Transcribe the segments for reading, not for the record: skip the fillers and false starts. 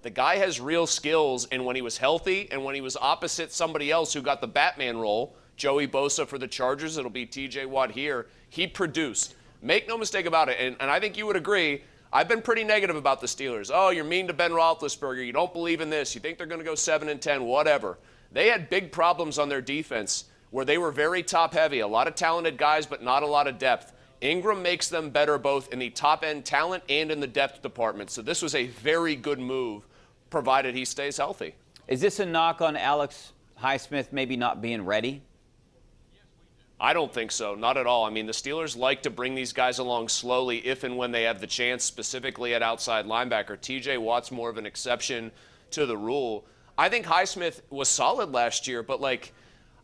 The guy has real skills, and when he was healthy and when he was opposite somebody else who got the Batman role, Joey Bosa for the Chargers, it'll be T.J. Watt here, he produced. Make no mistake about it, and I think you would agree, I've been pretty negative about the Steelers. Oh, you're mean to Ben Roethlisberger. You don't believe in this. You think they're going to go 7-10, whatever. They had big problems on their defense where they were very top-heavy, a lot of talented guys, but not a lot of depth. Ingram makes them better both in the top-end talent and in the depth department. So this was a very good move, provided he stays healthy. Is this a knock on Alex Highsmith maybe not being ready? I don't think so, not at all. I mean, the Steelers like to bring these guys along slowly if and when they have the chance, specifically at outside linebacker. T.J. Watt's more of an exception to the rule. I think Highsmith was solid last year, but, like,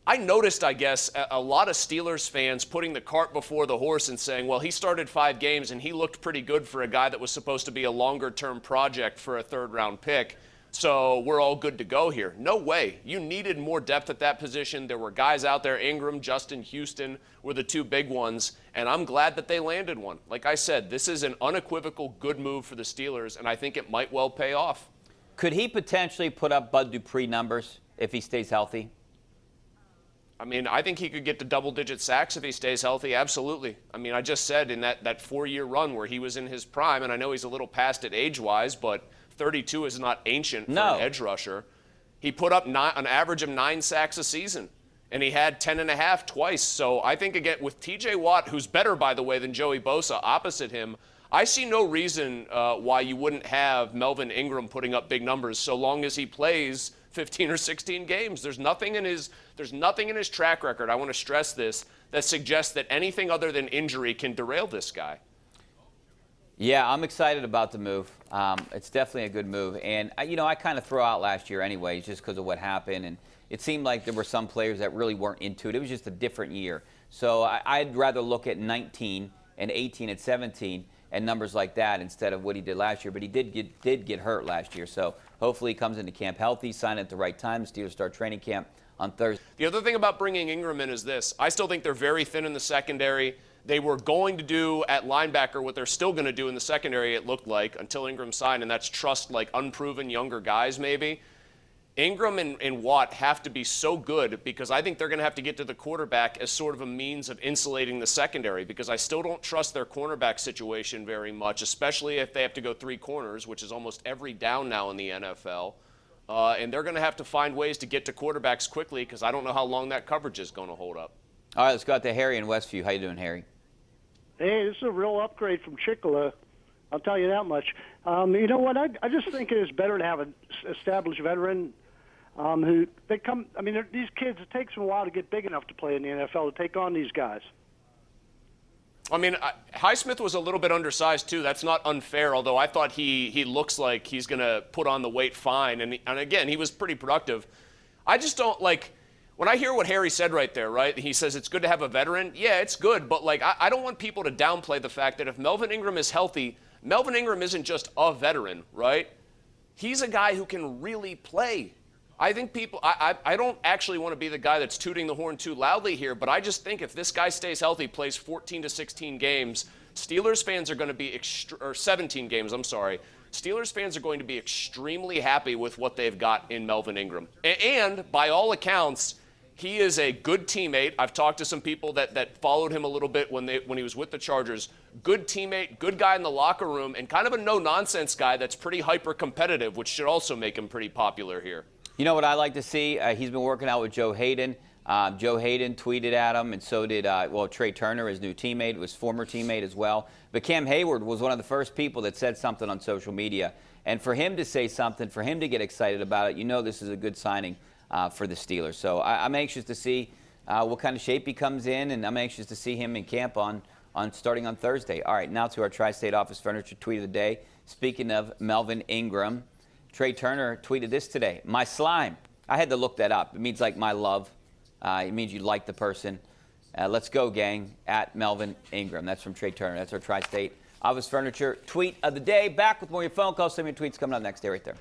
I noticed, I guess, a lot of Steelers fans putting the cart before the horse and saying, well, he started 5 games and he looked pretty good for a guy that was supposed to be a longer-term project for a third-round pick, so we're all good to go here. No way. You needed more depth at that position. There were guys out there, Ingram, Justin Houston were the 2 big ones, and I'm glad that they landed one. Like I said, this is an unequivocal good move for the Steelers, and I think it might well pay off. Could he potentially put up Bud Dupree numbers if he stays healthy? I mean, I think he could get to double-digit sacks if he stays healthy, absolutely. I mean, I just said in that 4-year run where he was in his prime, and I know he's a little past it age-wise, but 32 is not ancient for an edge rusher. He put up an average of 9 sacks a season, and he had 10.5 twice. So I think, again, with T.J. Watt, who's better, by the way, than Joey Bosa opposite him, I see no reason why you wouldn't have Melvin Ingram putting up big numbers so long as he plays 15 or 16 games. There's nothing in his track record, I want to stress this, that suggests that anything other than injury can derail this guy. Yeah, I'm excited about the move. It's definitely a good move. And, I kind of threw out last year anyways just because of what happened. And it seemed like there were some players that really weren't into it. It was just a different year. So I'd rather look at 19 and 18 and 17 and numbers like that instead of what he did last year. But he did get hurt last year. So hopefully he comes into camp healthy, sign at the right time. The Steelers start training camp on Thursday. The other thing about bringing Ingram in is this. I still think they're very thin in the secondary. They were going to do at linebacker what they're still going to do in the secondary, it looked like, until Ingram signed, and that's trust, like, unproven younger guys maybe. Ingram and Watt have to be so good because I think they're going to have to get to the quarterback as sort of a means of insulating the secondary because I still don't trust their cornerback situation very much, especially if they have to go 3 corners, which is almost every down now in the NFL. And they're going to have to find ways to get to quarterbacks quickly because I don't know how long that coverage is going to hold up. All right, let's go out to Harry in Westview. How you doing, Harry? Hey, this is a real upgrade from Chick-fil-A. I'll tell you that much. You know what? I just think it is better to have an established veteran who they come. I mean, these kids. It takes them a while to get big enough to play in the NFL to take on these guys. I mean, Highsmith was a little bit undersized too. That's not unfair. Although I thought he looks like he's going to put on the weight fine. And again, he was pretty productive. I just don't like. When I hear what Harry said right there, right, he says it's good to have a veteran. Yeah, it's good, but like I don't want people to downplay the fact that if Melvin Ingram is healthy, Melvin Ingram isn't just a veteran, right? He's a guy who can really play. I think people, I don't actually want to be the guy that's tooting the horn too loudly here, but I just think if this guy stays healthy, plays 14 to 16 games, Steelers fans are going to be, or 17 games, I'm sorry. Steelers fans are going to be extremely happy with what they've got in Melvin Ingram. And by all accounts, he is a good teammate. I've talked to some people that followed him a little bit when he was with the Chargers. Good teammate, good guy in the locker room, and kind of a no-nonsense guy that's pretty hyper-competitive, which should also make him pretty popular here. You know what I like to see? He's been working out with Joe Hayden. Joe Hayden tweeted at him, and so did, Trey Turner, his new teammate, was former teammate as well. But Cam Hayward was one of the first people that said something on social media. And for him to say something, for him to get excited about it, you know this is a good signing for the Steelers. So I'm anxious to see what kind of shape he comes in, and I'm anxious to see him in camp on starting on Thursday. All right, now to our Tri-State Office Furniture Tweet of the Day. Speaking of Melvin Ingram, Trey Turner tweeted this today. My slime. I had to look that up. It means like my love. It means you like the person. Let's go, gang, at Melvin Ingram. That's from Trey Turner. That's our Tri-State Office Furniture Tweet of the Day. Back with more of your phone calls. Send me your tweets coming up next. Stay right there.